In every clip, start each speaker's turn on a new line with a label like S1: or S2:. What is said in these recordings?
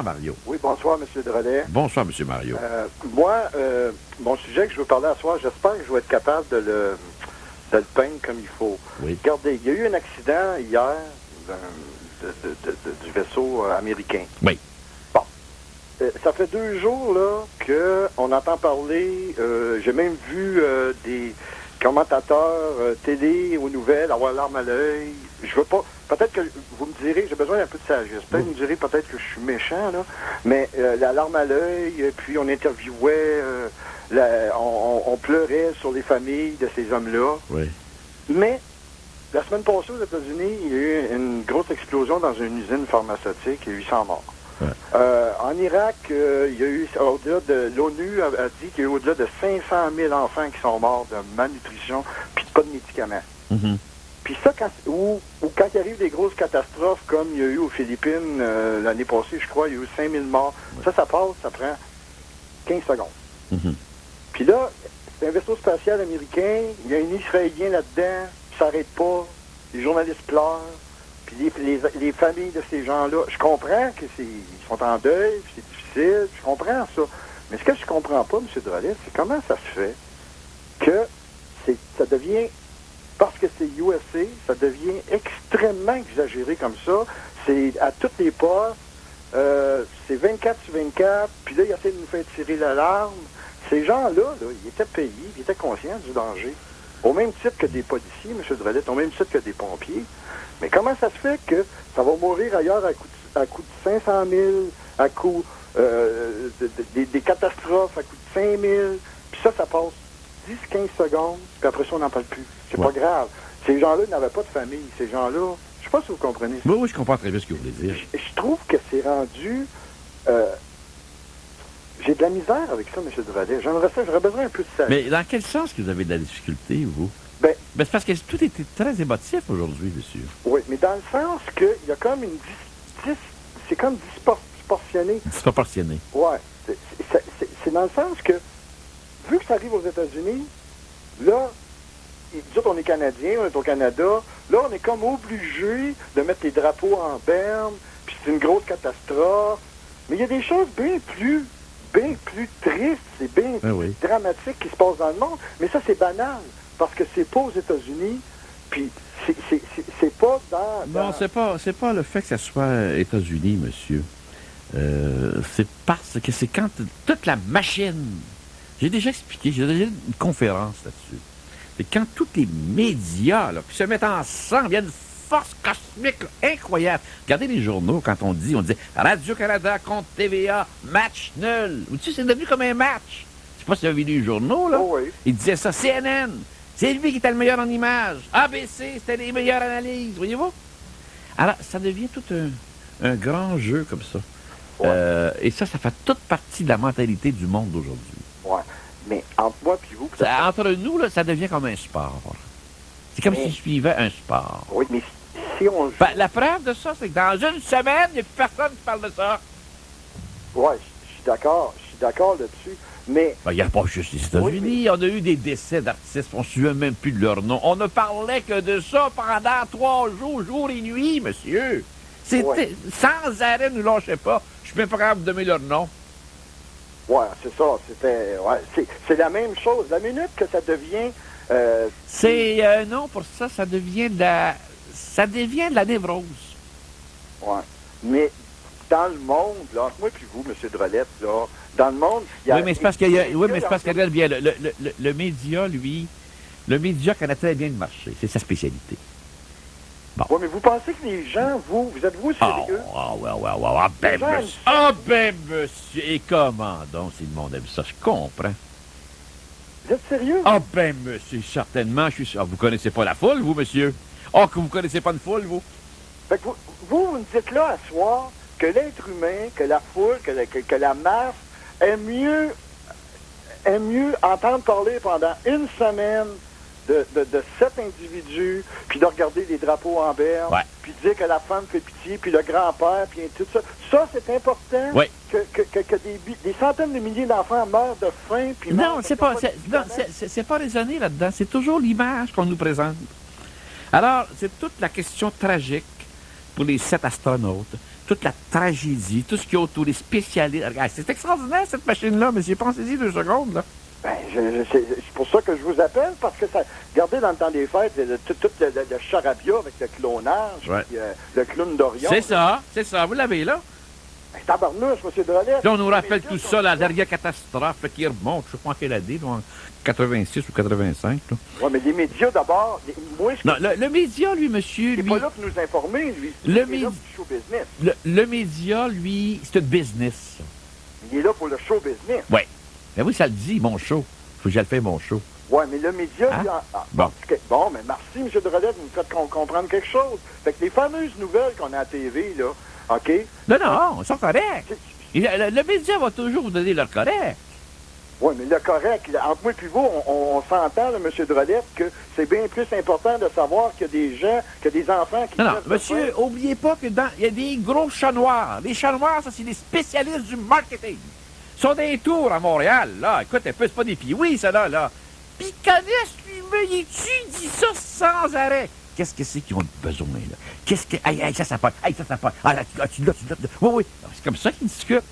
S1: Mario.
S2: Oui, bonsoir, M. Drolet.
S1: Bonsoir, M. Mario.
S2: Mon sujet que je veux parler à soir, j'espère que je vais être capable de le peindre comme il faut.
S1: Oui.
S2: Regardez, il y a eu un accident hier du vaisseau américain.
S1: Oui.
S2: Bon. Ça fait 2 jours, là, qu'on entend parler, j'ai même vu des commentateurs télé aux nouvelles avoir l'arme à l'œil. Je veux pas... Peut-être que vous me direz, j'ai besoin d'un peu de sagesse. Peut-être que vous me direz peut-être que je suis méchant, là. Mais la larme à l'œil, puis on interviewait, on pleurait sur les familles de ces hommes-là.
S1: Oui.
S2: Mais la semaine passée aux États-Unis, il y a eu une grosse explosion dans une usine pharmaceutique, il y a eu 800 morts.
S1: Ouais.
S2: En Irak, il y a eu, au-delà de l'ONU a dit qu'il y a eu au-delà de 500 000 enfants qui sont morts de malnutrition puis pas de médicaments.
S1: Mm-hmm.
S2: Puis ça, quand il arrive des grosses catastrophes, comme il y a eu aux Philippines l'année passée, je crois, il y a eu 5 000 morts. Ouais. Ça passe, ça prend 15 secondes.
S1: Mm-hmm. Puis
S2: là, c'est un vaisseau spatial américain, il y a un Israélien là-dedans, puis ça n'arrête pas, les journalistes pleurent, puis les familles de ces gens-là, je comprends qu'ils sont en deuil, puis c'est difficile, je comprends ça. Mais ce que je comprends pas, M. Drolet, c'est comment ça se fait que ça devient... Parce que c'est USA, ça devient extrêmement exagéré comme ça. C'est à toutes les postes. C'est 24 sur 24. Puis là, ils essaient de nous faire tirer l'alarme. Ces gens-là, ils étaient payés, ils étaient conscients du danger. Au même titre que des policiers, M. Drolet, au même titre que des pompiers. Mais comment ça se fait que ça va mourir ailleurs à coût de 500 000, à coût des catastrophes, à coût de 5 000. Puis ça passe 10-15 secondes, puis après ça, on n'en parle plus. C'est pas grave. Ces gens-là n'avaient pas de famille. Ces gens-là, je sais pas si vous comprenez ça.
S1: Oui, je comprends très bien ce que vous voulez dire.
S2: Je trouve que c'est rendu... j'ai de la misère avec ça, M. Drolet. J'aurais besoin un peu de ça.
S1: Mais dans quel sens que vous avez de la difficulté, vous?
S2: Ben,
S1: c'est parce que tout était très émotif aujourd'hui, monsieur.
S2: Oui, mais dans le sens qu'il y a comme c'est comme disproportionné.
S1: Disproportionné.
S2: Ouais. C'est dans le sens que, vu que ça arrive aux États-Unis, là, nous autres, on est Canadiens, on est au Canada, là, on est comme obligé de mettre les drapeaux en berne, puis c'est une grosse catastrophe. Mais il y a des choses bien plus tristes et bien plus dramatiques qui se passent dans le monde. Mais ça, c'est banal, parce que c'est pas aux États-Unis, puis c'est pas dans...
S1: Non, c'est pas le fait que ça soit États-Unis, monsieur. C'est parce que c'est quand toute la machine... J'ai déjà expliqué, j'ai déjà une conférence là-dessus. C'est quand tous les médias là, qui se mettent ensemble, il y a une force cosmique là, incroyable. Regardez les journaux quand on dit Radio-Canada contre TVA, match nul. Ou tu sais, c'est devenu comme un match. Je sais pas si vous avez vu les journaux, là.
S2: Oh oui.
S1: Ils disaient ça, CNN, c'est lui qui était le meilleur en images. ABC, c'était les meilleures analyses, voyez-vous? Alors, ça devient tout un grand jeu comme ça. Ouais. Et ça fait toute partie de la mentalité du monde d'aujourd'hui.
S2: Ouais. Mais entre moi et vous...
S1: Entre nous, là, ça devient comme un sport. C'est comme si je suivais un sport.
S2: Oui, mais si on...
S1: la preuve de ça, c'est que dans une semaine, il n'y a plus personne qui parle de ça.
S2: Oui, je suis d'accord là-dessus, mais...
S1: Il n'y a pas juste les États-Unis. Oui, on a eu des décès d'artistes, on ne se souvient même plus de leur nom. On ne parlait que de ça pendant 3 jours, jour et nuit, monsieur. C'était sans arrêt, ne lâchez pas. Je suis même pas capable de donner leur nom.
S2: Oui, c'est ça. C'est la même chose. La minute que ça devient...
S1: non, pour ça, ça devient de la névrose.
S2: Oui. Mais dans le monde, là, entre moi et vous, M. Drolet, là, dans le monde...
S1: Oui, mais c'est parce qu'il y a... Oui, mais c'est parce qu'il y a bien... Le média, lui... Le média connaît très bien le marché. C'est sa spécialité.
S2: Bon. Oui, mais vous pensez que les gens, vous êtes-vous sérieux?
S1: Ben, monsieur, et comment donc, si le monde aime ça, je comprends.
S2: Vous êtes sérieux?
S1: Monsieur, certainement, je suis sûr. Vous connaissez pas la foule, vous, monsieur? Que vous connaissez pas une foule, vous?
S2: Fait que vous me dites là, à soir, que l'être humain, que la foule, que la masse aime mieux entendre parler pendant une semaine de 7 individus, puis de regarder les drapeaux en berne, puis de dire que la femme fait pitié, puis le grand-père, puis tout ça. Ça, c'est important que des centaines de milliers d'enfants meurent de faim. Puis
S1: non, c'est pas raisonné là-dedans. C'est toujours l'image qu'on nous présente. Alors, c'est toute la question tragique pour les 7 astronautes toute la tragédie, tout ce qu'il y a autour, les spécialistes. Regarde, c'est extraordinaire, cette machine-là, monsieur. Pensez-y 2 secondes, là.
S2: Ben, c'est pour ça que je vous appelle, parce que ça. Regardez dans le temps des fêtes, tout le charabia avec le clonage,
S1: Ouais.
S2: puis, le clown d'Orion.
S1: C'est ça. Vous l'avez là.
S2: Ben, tabarnouche, M. Drolet.
S1: Là, on nous rappelle tout ça, la dernière catastrophe là, qui remonte, je sais pas en quelle année, là, en 86 ou 85. Là.
S2: Oui, mais les médias, d'abord, moi, ce
S1: Non, le média, lui, monsieur,
S2: il n'est
S1: lui...
S2: pas là pour nous informer, lui.
S1: Le
S2: Il est
S1: mé-
S2: là pour le show business.
S1: Le média, lui, c'est un business. Ça.
S2: Il est là pour le show business.
S1: Ouais. Ben oui, ça le dit, mon show. Faut que je le fasse, mon show.
S2: Oui, mais le média,
S1: Hein?
S2: lui,
S1: Bon.
S2: Bon, mais merci, M. Drolet, vous me faites comprendre quelque chose. Fait que les fameuses nouvelles qu'on a à la TV, là, OK?
S1: Non, ils sont corrects.
S2: C'est-
S1: Le média va toujours vous donner leur correct.
S2: Oui, mais le correct, là, entre moi et vous, on s'entend, là, M. Drolet, que c'est bien plus important de savoir qu'il y a des gens, qu'il y a des enfants qui...
S1: Non,
S2: peuvent
S1: monsieur,
S2: faire-
S1: oubliez pas que il y a des gros chats noirs. Les chats noirs, ça, c'est des spécialistes du marketing. Ils sont des tours à Montréal, là. Écoute un peu, c'est pas des piouis, ça, là. Puis ils connaissent lui-même, ils étudient ça sans arrêt. Qu'est-ce que c'est qu'ils ont besoin, là? Qu'est-ce que... Hey, ça part. Hey, ça part. Ah, tu l'as. Oui. C'est comme ça qu'ils discutent.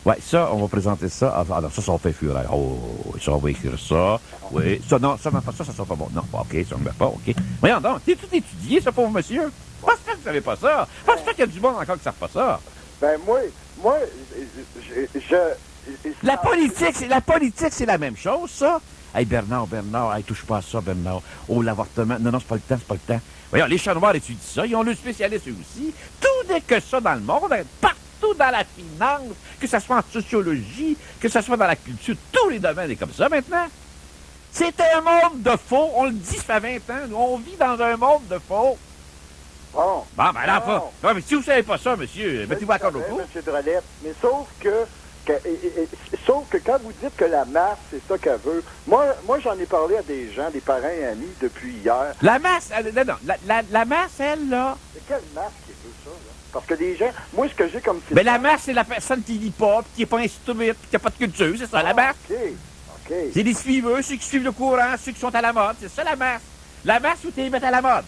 S1: Ouais, ça, on va présenter ça. Ah, non, ça fait fureur. Oh, ça, on va écrire ça. Oui. Ça, non, ça sera pas bon. Non, OK, ça ne va pas, OK. Voyons donc, t'es tout étudié, ce pauvre monsieur. Pense pas que vous savez pas ça. Pense pas qu'il y a du monde encore qui ne savent pas ça.
S2: Ben, moi,
S1: La politique, c'est la même chose, ça. Hey, Bernard, hey, touche pas à ça, Bernard. Oh, l'avortement. Non, c'est pas le temps. Voyons, les chats noirs étudient ça. Ils ont le spécialiste eux aussi. Tout n'est que ça dans le monde, partout dans la finance, que ce soit en sociologie, que ce soit dans la culture, tous les domaines est comme ça maintenant. C'est un monde de faux. On le dit, ça fait 20 ans. Nous, on vit dans un monde de faux.
S2: Bon.
S1: Bon, ben là,
S2: Non.
S1: pas. Ouais, mais si vous savez pas ça, monsieur, mettez-vous à corde au cou.
S2: M. Drolet, mais sauf que quand vous dites que la masse, c'est ça qu'elle veut, moi j'en ai parlé à des gens, des parents et amis depuis hier.
S1: La masse, non, la masse, elle, là.
S2: C'est quelle masse qui veut ça, là? Parce que les gens, moi ce que j'ai comme...
S1: Mais la masse, c'est la personne qui lit pas, puis qui est pas instruite, puis qui a pas de culture, c'est ça, la masse.
S2: OK.
S1: C'est les suiveux, ceux qui suivent le courant, ceux qui sont à la mode, c'est ça la masse. La masse, vous les mettre à la mode.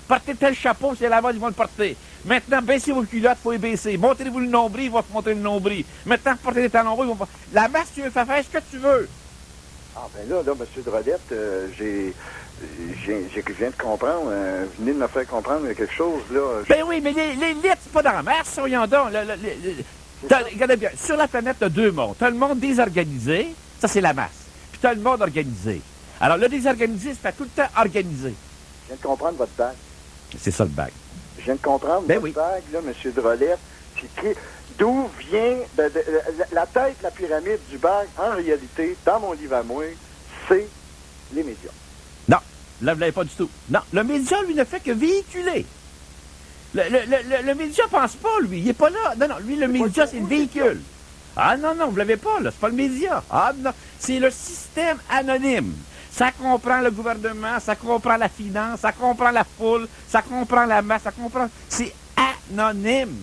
S1: Portez tel chapeau, c'est la mode, ils vont le porter. Maintenant, baissez vos culottes, il faut les baisser. Montrez-vous le nombril, ils vont se montrer le nombril. Maintenant, portez des talons hauts, ils vont pas... La masse, tu veux faire ce que tu veux.
S2: Ah ben là, M. Drodette, je viens de comprendre, vous venez de me faire comprendre quelque chose, là.
S1: Ben oui, mais l'élite, c'est pas dans la masse, voyons donc. Regardez bien, sur la planète, t'as 2 mondes. T'as le monde désorganisé, ça c'est la masse. Puis t'as le monde organisé. Alors, le désorganisé, c'est pas tout le temps organisé.
S2: Je viens de comprendre votre bague.
S1: C'est ça le bague.
S2: Je viens de comprendre
S1: Ben
S2: votre
S1: oui.
S2: bague, là, M. Drodette. D'où vient la tête, la pyramide du bague, en réalité, dans mon livre à moi, c'est les médias.
S1: Non, là, vous l'avez pas du tout. Non, le média, lui, ne fait que véhiculer. Le média pense pas, lui. Il est pas là. Non, lui, le média, c'est le véhicule. Ah non, vous l'avez pas, là. C'est pas le média. Ah non, c'est le système anonyme. Ça comprend le gouvernement, ça comprend la finance, ça comprend la foule, ça comprend la masse, ça comprend... C'est anonyme.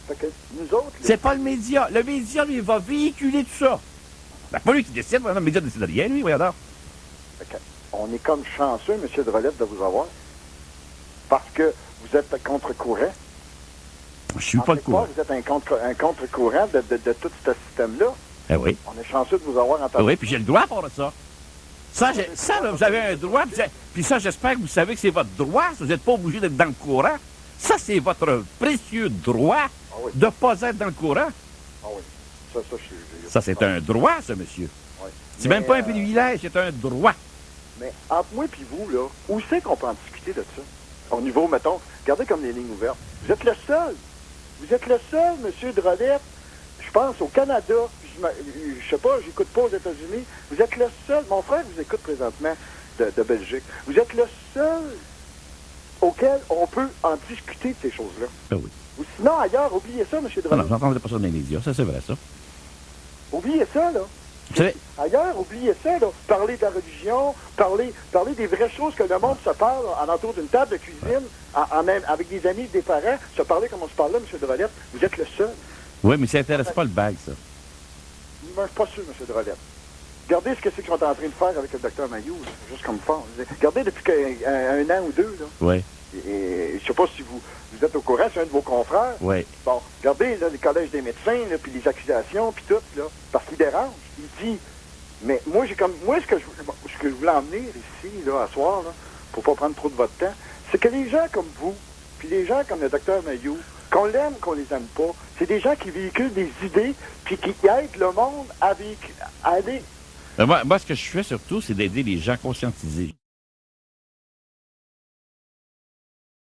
S2: Fait que nous autres, les-
S1: C'est pas le média. Le média, lui, va véhiculer tout ça. C'est pas lui qui décide. Le média ne décide rien, lui, voyons donc.
S2: fait que on est comme chanceux, M. Drodette, de vous avoir. Parce que vous êtes contre-courant.
S1: Je suis pas le courant.
S2: Vous êtes un contre-courant de tout ce système-là.
S1: Eh oui.
S2: On est chanceux de vous avoir en tant
S1: Oui, puis j'ai le droit pour ça. Ça, là, vous avez un droit, puis ça, j'espère que vous savez que c'est votre droit. Vous n'êtes pas obligé d'être dans le courant. Ça, c'est votre précieux droit
S2: oui.
S1: de ne pas être dans le courant.
S2: Ah oui.
S1: Ça, c'est un droit, ça, monsieur.
S2: Oui.
S1: C'est
S2: Mais,
S1: même pas un privilège, c'est un droit.
S2: Mais entre moi et vous, là, où c'est qu'on peut en discuter de ça? Au niveau, mettons, regardez comme les lignes ouvertes. Vous êtes le seul. Vous êtes le seul, M. Drodette. Je pense au Canada, puis je sais pas, j'écoute pas aux États-Unis. Vous êtes le seul. Mon frère vous écoute présentement de Belgique. Vous êtes le seul auquel on peut en discuter de ces choses-là.
S1: Ben oui.
S2: Ou sinon, ailleurs, oubliez ça, M.
S1: Non,
S2: Drodette.
S1: non, j'entendais pas ça dans les médias. Ça, c'est vrai, ça.
S2: Oubliez ça, là.
S1: Vous savez,
S2: Ailleurs, oubliez ça, là. Parler de la religion, parler des vraies choses que le monde se parle en entour d'une table de cuisine, même avec des amis, des parents, se parler comme on se parle là, M. Drodette. Vous êtes le seul.
S1: oui, mais ça n'intéresse pas le bague, ça.
S2: Je ne suis pas sûr, M. Drodette. Regardez ce que c'est qu'ils sont en train de faire avec le Dr Mayou, là, juste comme fort. Regardez depuis un an ou deux, là.
S1: Oui.
S2: Et, je sais pas si vous êtes au courant, c'est un de vos confrères.
S1: Oui.
S2: Bon, regardez, là, les collèges des médecins, là, puis les accusations, puis tout, là, parce qu'il dérange. Il dit, mais moi, ce que je voulais emmener ici, là, à soir, là, pour pas prendre trop de votre temps, c'est que les gens comme vous, puis les gens comme le docteur Mailloux, qu'on l'aime, qu'on les aime pas, c'est des gens qui véhiculent des idées, puis qui aident le monde à aller.
S1: Moi, ce que je fais surtout, c'est d'aider les gens conscientisés.